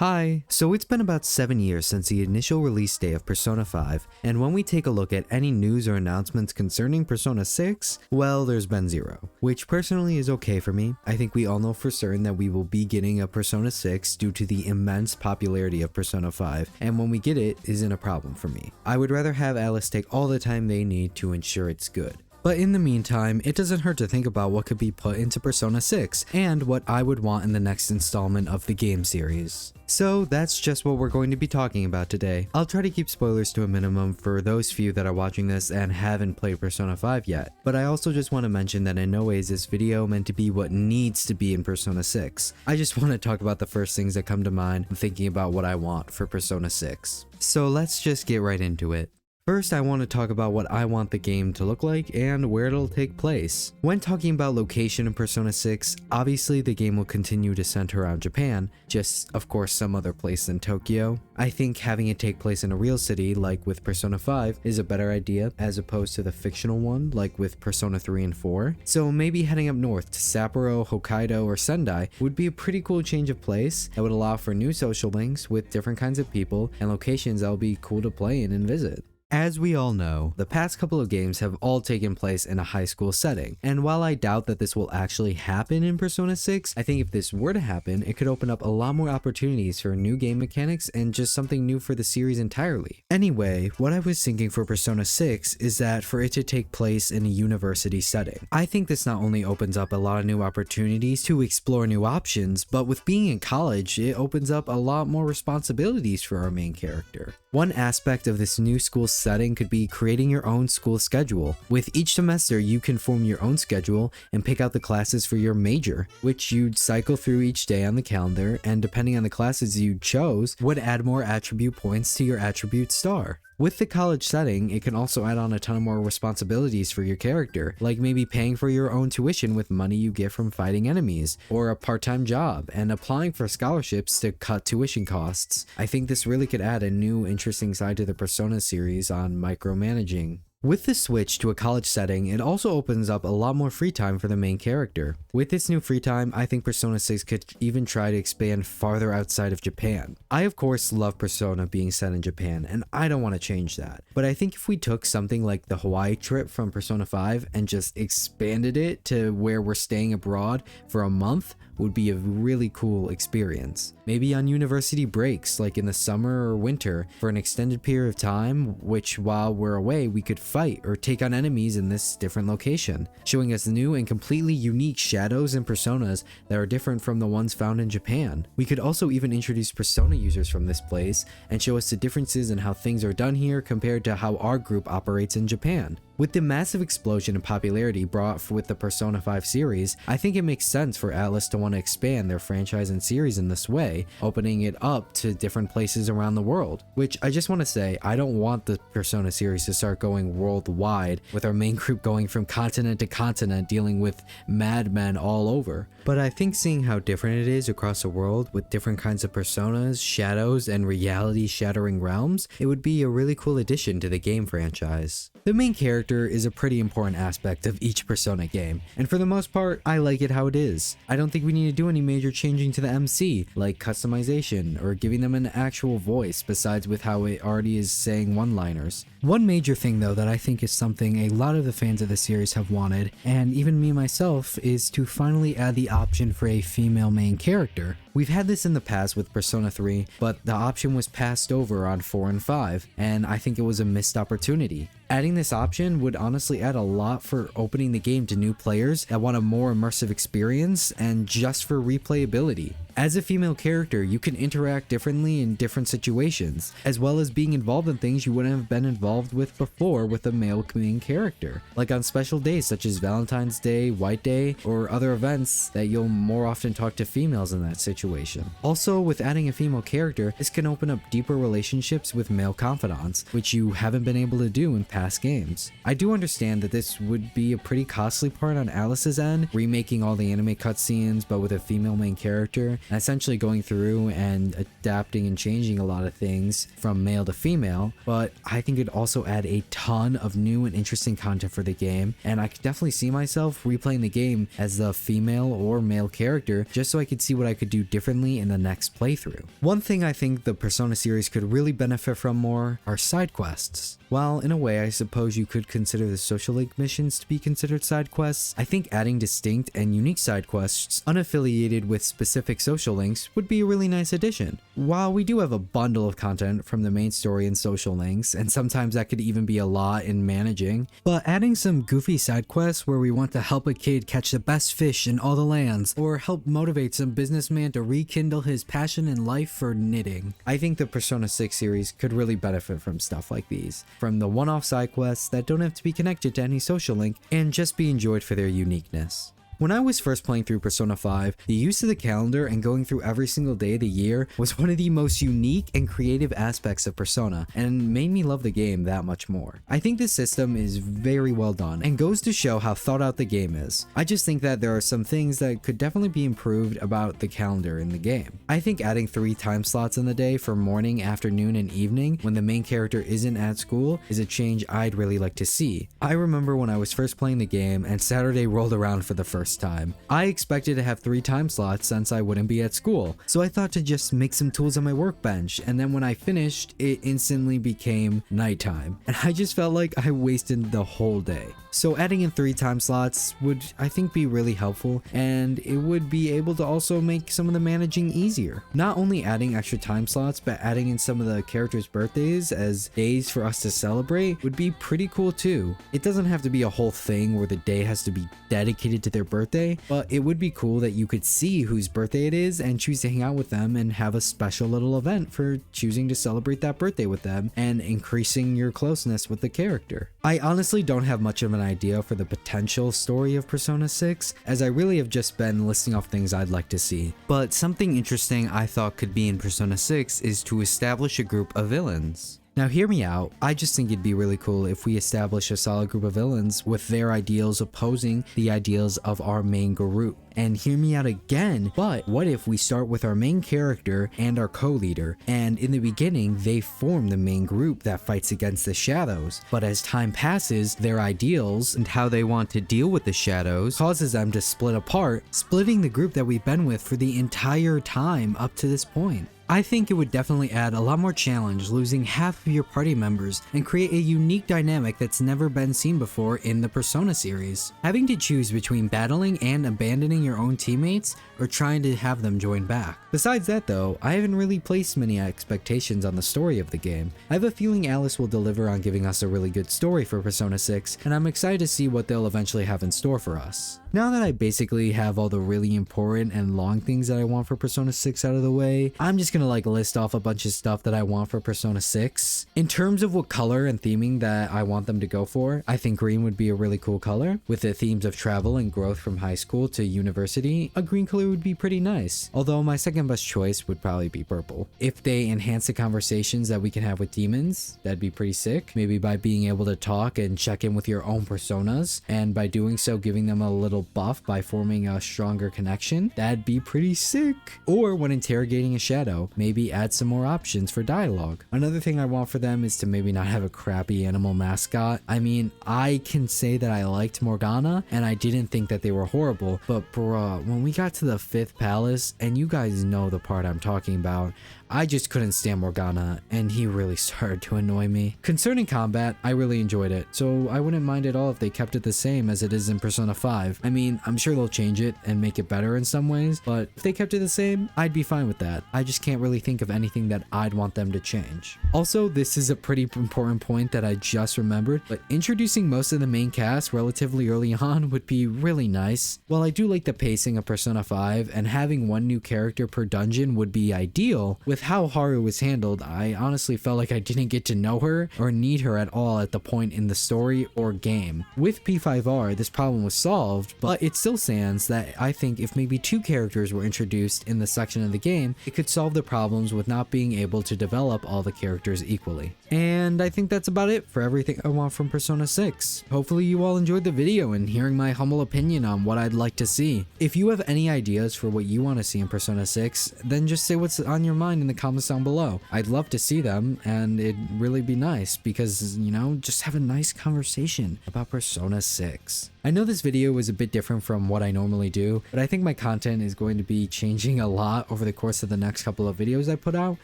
Hi! So it's been about 7 years since the initial release day of Persona 5, and when we take a look at any news or announcements concerning Persona 6, well, there's been zero. Which personally is okay for me. I think we all know for certain that we will be getting a Persona 6 due to the immense popularity of Persona 5, and when we get it, isn't a problem for me. I would rather have Alice take all the time they need to ensure it's good. But in the meantime, it doesn't hurt to think about what could be put into Persona 6, and what I would want in the next installment of the game series. So that's just what we're going to be talking about today. I'll try to keep spoilers to a minimum for those few that are watching this and haven't played Persona 5 yet, but I also just want to mention that in no way is this video meant to be what needs to be in Persona 6. I just want to talk about the first things that come to mind when thinking about what I want for Persona 6. So let's just get right into it. First, I want to talk about what I want the game to look like and where it'll take place. When talking about location in Persona 6, obviously the game will continue to center around Japan, just of course some other place than Tokyo. I think having it take place in a real city, like with Persona 5, is a better idea as opposed to the fictional one, like with Persona 3 and 4. So maybe heading up north to Sapporo, Hokkaido, or Sendai would be a pretty cool change of place that would allow for new social links with different kinds of people and locations that will be cool to play in and visit. As we all know, the past couple of games have all taken place in a high school setting, and while I doubt that this will actually happen in Persona 6, I think if this were to happen, it could open up a lot more opportunities for new game mechanics and just something new for the series entirely. Anyway, what I was thinking for Persona 6 is that for it to take place in a university setting. I think this not only opens up a lot of new opportunities to explore new options, but with being in college, it opens up a lot more responsibilities for our main character. One aspect of this new school setting could be creating your own school schedule. With each semester, you can form your own schedule and pick out the classes for your major, which you'd cycle through each day on the calendar, and depending on the classes you chose, would add more attribute points to your attribute star. With the college setting, it can also add on a ton of more responsibilities for your character, like maybe paying for your own tuition with money you get from fighting enemies, or a part-time job, and applying for scholarships to cut tuition costs. I think this really could add a new interesting side to the Persona series on micromanaging. With the switch to a college setting, it also opens up a lot more free time for the main character. With this new free time, I think Persona 6 could even try to expand farther outside of Japan. I of course love Persona being set in Japan, and I don't want to change that. But I think if we took something like the Hawaii trip from Persona 5 and just expanded it to where we're staying abroad for a month, would be a really cool experience. Maybe on university breaks, like in the summer or winter, for an extended period of time, which while we're away, we could fight or take on enemies in this different location, showing us new and completely unique shadows and personas that are different from the ones found in Japan. We could also even introduce Persona users from this place and show us the differences in how things are done here compared to how our group operates in Japan. With the massive explosion in popularity brought with the Persona 5 series, I think it makes sense for Atlus to want to expand their franchise and series in this way, opening it up to different places around the world. Which I just want to say, I don't want the Persona series to start going worldwide, with our main group going from continent to continent dealing with madmen all over. But I think seeing how different it is across the world with different kinds of personas, shadows, and reality-shattering realms, it would be a really cool addition to the game franchise. The main character is a pretty important aspect of each Persona game, and for the most part, I like it how it is. I don't think we need to do any major changing to the MC, like customization or giving them an actual voice besides with how it already is saying one-liners. One major thing though that I think is something a lot of the fans of the series have wanted, and even me myself, is to finally add the option for a female main character. We've had this in the past with Persona 3, but the option was passed over on 4 and 5, and I think it was a missed opportunity. Adding this option would honestly add a lot for opening the game to new players that want a more immersive experience and just for replayability. As a female character, you can interact differently in different situations, as well as being involved in things you wouldn't have been involved with before with a male main character, like on special days such as Valentine's Day, White Day, or other events that you'll more often talk to females in that situation. Also, with adding a female character, this can open up deeper relationships with male confidants, which you haven't been able to do in past games. I do understand that this would be a pretty costly part on Alice's end, remaking all the anime cutscenes but with a female main character, and essentially going through and adapting and changing a lot of things from male to female, but I think it'd also add a ton of new and interesting content for the game, and I could definitely see myself replaying the game as the female or male character just so I could see what I could do differently in the next playthrough. One thing I think the Persona series could really benefit from more are side quests. While in a way I suppose you could consider the social link missions to be considered side quests, I think adding distinct and unique side quests unaffiliated with specific social links would be a really nice addition. While we do have a bundle of content from the main story and social links, and sometimes that could even be a lot in managing, but adding some goofy side quests where we want to help a kid catch the best fish in all the lands, or help motivate some businessman to rekindle his passion in life for knitting. I think the Persona 6 series could really benefit from stuff like these, from the one-off side quests that don't have to be connected to any social link and just be enjoyed for their uniqueness. When I was first playing through Persona 5, the use of the calendar and going through every single day of the year was one of the most unique and creative aspects of Persona, and made me love the game that much more. I think this system is very well done and goes to show how thought out the game is. I just think that there are some things that could definitely be improved about the calendar in the game. I think adding 3 time slots in the day for morning, afternoon, and evening when the main character isn't at school is a change I'd really like to see. I remember when I was first playing the game and Saturday rolled around for the first time. I expected to have 3 time slots since I wouldn't be at school, so I thought to just make some tools on my workbench, and then when I finished, it instantly became nighttime, and I just felt like I wasted the whole day. So adding in 3 time slots would, I think, be really helpful, and it would be able to also make some of the managing easier. Not only adding extra time slots, but adding in some of the characters' birthdays as days for us to celebrate would be pretty cool too. It doesn't have to be a whole thing where the day has to be dedicated to their birthday, but it would be cool that you could see whose birthday it is and choose to hang out with them and have a special little event for choosing to celebrate that birthday with them and increasing your closeness with the character. I honestly don't have much of an idea for the potential story of Persona 6, as I really have just been listing off things I'd like to see. But something interesting I thought could be in Persona 6 is to establish a group of villains. Now hear me out, I just think it'd be really cool if we establish a solid group of villains with their ideals opposing the ideals of our main group. And hear me out again, but what if we start with our main character and our co-leader, and in the beginning they form the main group that fights against the shadows, but as time passes, their ideals and how they want to deal with the shadows causes them to split apart, splitting the group that we've been with for the entire time up to this point. I think it would definitely add a lot more challenge losing half of your party members and create a unique dynamic that's never been seen before in the Persona series. Having to choose between battling and abandoning your own teammates or trying to have them join back. Besides that though, I haven't really placed many expectations on the story of the game. I have a feeling Alice will deliver on giving us a really good story for Persona 6, and I'm excited to see what they'll eventually have in store for us. Now that I basically have all the really important and long things that I want for Persona 6 out of the way, I'm just gonna list off a bunch of stuff that I want for Persona 6. In terms of what color and theming that I want them to go for, I think green would be a really cool color. With the themes of travel and growth from high school to university, a green color would be pretty nice. Although my second best choice would probably be purple. If they enhance the conversations that we can have with demons, that'd be pretty sick. Maybe by being able to talk and check in with your own personas, and by doing so giving them a little buff by forming a stronger connection, that'd be pretty sick. Or when interrogating a shadow, maybe add some more options for dialogue. Another thing I want for them is to maybe not have a crappy animal mascot. I mean, I can say that I liked Morgana and I didn't think that they were horrible, but bruh, when we got to the 5th palace, and you guys know the part I'm talking about, I just couldn't stand Morgana, and he really started to annoy me. Concerning combat, I really enjoyed it, so I wouldn't mind at all if they kept it the same as it is in Persona 5. I mean, I'm sure they'll change it and make it better in some ways, but if they kept it the same, I'd be fine with that. I just can't really think of anything that I'd want them to change. Also, this is a pretty important point that I just remembered, but introducing most of the main cast relatively early on would be really nice. While I do like the pacing of Persona 5, and having one new character per dungeon would be ideal, with with how Haru was handled, I honestly felt like I didn't get to know her or need her at all at the point in the story or game. With P5R, this problem was solved, but it still stands that I think if maybe 2 characters were introduced in the section of the game, it could solve the problems with not being able to develop all the characters equally. And I think that's about it for everything I want from Persona 6. Hopefully you all enjoyed the video and hearing my humble opinion on what I'd like to see. If you have any ideas for what you want to see in Persona 6, then just say what's on your mind in the comments down below. I'd love to see them, and it'd really be nice because, you know, just have a nice conversation about Persona 6. I know this video was a bit different from what I normally do, but I think my content is going to be changing a lot over the course of the next couple of videos I put out,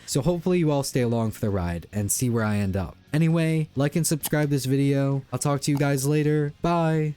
so hopefully you all stay along for the ride and see where I end up. Anyway, like and subscribe this video. I'll talk to you guys later. Bye!